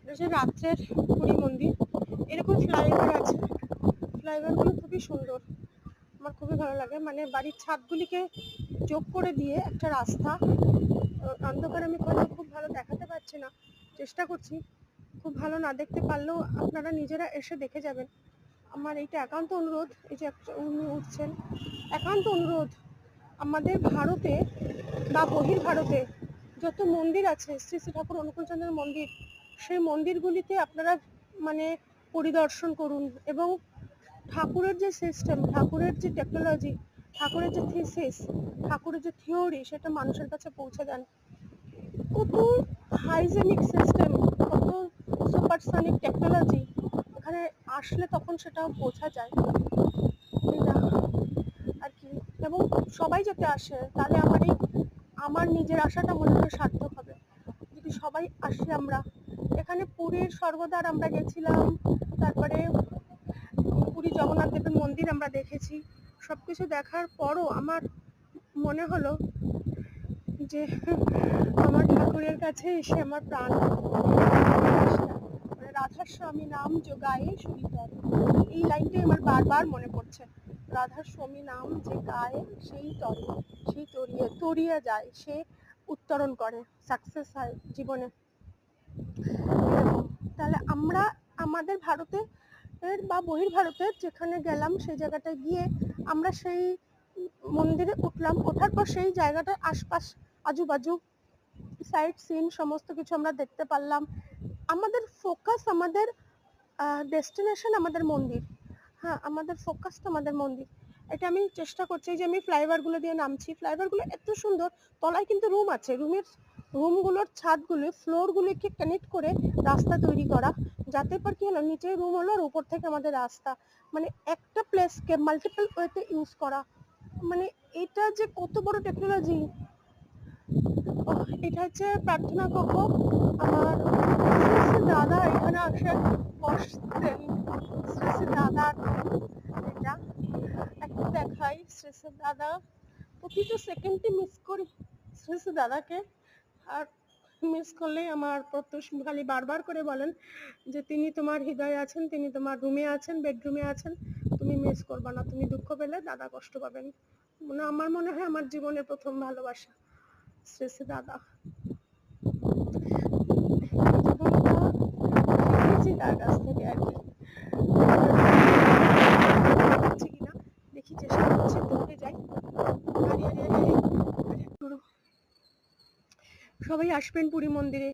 এটা যে রাত্রের পুরী মন্দির, এরকম ফ্লাইওভার আছে। ফ্লাইওভারগুলো খুবই সুন্দর, আমার খুবই ভালো লাগে। মানে বাড়ির ছাদগুলিকে যোগ করে দিয়ে একটা রাস্তা। অন্ধকারে আমি হয়তো খুব ভালো দেখাতে পারছি না, চেষ্টা করছি। খুব ভালো না দেখতে পারলেও আপনারা নিজেরা এসে দেখে যাবেন। আমার এইটা একান্ত অনুরোধ, এই যে উনি উঠছেন, একান্ত অনুরোধ, আমাদের ভারতে বা বহির্ভারতে যত মন্দির আছে, শ্রী শ্রী ঠাকুর অনুকূলচন্দ্রের মন্দির, সেই মন্দিরগুলিতে আপনারা মানে পরিদর্শন করুন এবং ঠাকুরের যে সিস্টেম, ঠাকুরের যে টেকনোলজি, ঠাকুরের যে থিসিস, ঠাকুরের যে থিওরি, সেটা মানুষের কাছে পৌঁছে দেন। কত হাইজেনিক সিস্টেম, কত সুপারসনিক টেকনোলজি এখানে আসলে তখন সেটা বোঝা যায়। এটা আর কি, এবং সবাই যাতে আসে, তাহলে আমার নিজের আশাটা মনে হয় সার্থক হবে। যদি সবাই আসি আমরা এখানে, পুরীর স্বর্গদ্বার আমরা গেছিলাম, তারপরে পুরী জগন্নাথ দেবের মন্দির আমরা দেখেছি। সবকিছু দেখার পরও আমার মনে হলো যে আমার ঠাকুরের কাছে এসে আমার প্রাণ, মানে রাধার স্বামী নাম যোগায়ে সুরিতর, এই লাইনটাই আমার বারবার মনে পড়ছে। রাধার স্বামী নাম যে গায়ে সেই তরে, সেই তরিয়ে যায়, সে উত্তরণ করে, সাকসেস হয় জীবনে। তাহলে আমরা আমাদের ভারতে বা বহির্ভারতের যেখানে গেলাম, সেই জায়গাটায় গিয়ে আমরা সেই মন্দিরে উঠলাম, ওঠার পর সেই জায়গাটার আশপাশ আজুবাজু সাইট সিন সমস্ত কিছু আমরা দেখতে পারলাম। আমাদের ফোকাস, আমাদের ডেস্টিনেশন আমাদের মন্দির। হ্যাঁ, আমাদের ফোকাসটা আমাদের মন্দির। এটা আমি চেষ্টা করছি যে আমি ফ্লাইওভারগুলো দিয়ে নামছি, ফ্লাইওভারগুলো এত সুন্দর, তলায় কিন্তু রুম আছে, রুমগুলোর ছাদগুলো ফ্লোরগুলিকে কানেক্ট করে রাস্তা তৈরি করা, যাতে পর কি হলো, নিচে রুম হলো আর উপর থেকে আমাদের রাস্তা, মানে একটা প্লেসকে মাল্টিপল ওয়েতে ইউজ করা। মানে এটা যে কত বড় টেকনোলজি। এটা হচ্ছে প্রার্থনা কক্ষ। আমার দাদা এখানে আসে বসতেন, শ্রী দাদা, এটা একটু দেখাই। শ্রী দাদা, প্রতিটা সেকেন্ডে মিস করি শ্রী দাদাকে। আর মিস করলেই আমার খালি বারবার করে বলেন যে তিনি তোমার হৃদয়ে আছেন, তিনি তোমার রুমে আছেন, বেডরুমে আছেন, তুমি মিস করবা না, তুমি দুঃখ পেলে দাদা কষ্ট পাবেন। মানে আমার মনে হয় আমার জীবনের প্রথম ভালোবাসা শ্রী দাদা। শিখেছি তার কাছ থেকে আর কি। কিনা দেখি, চেষ্টা করছি দৌড়ে যাই। সবাই আসবেন পুরী মন্দিরে।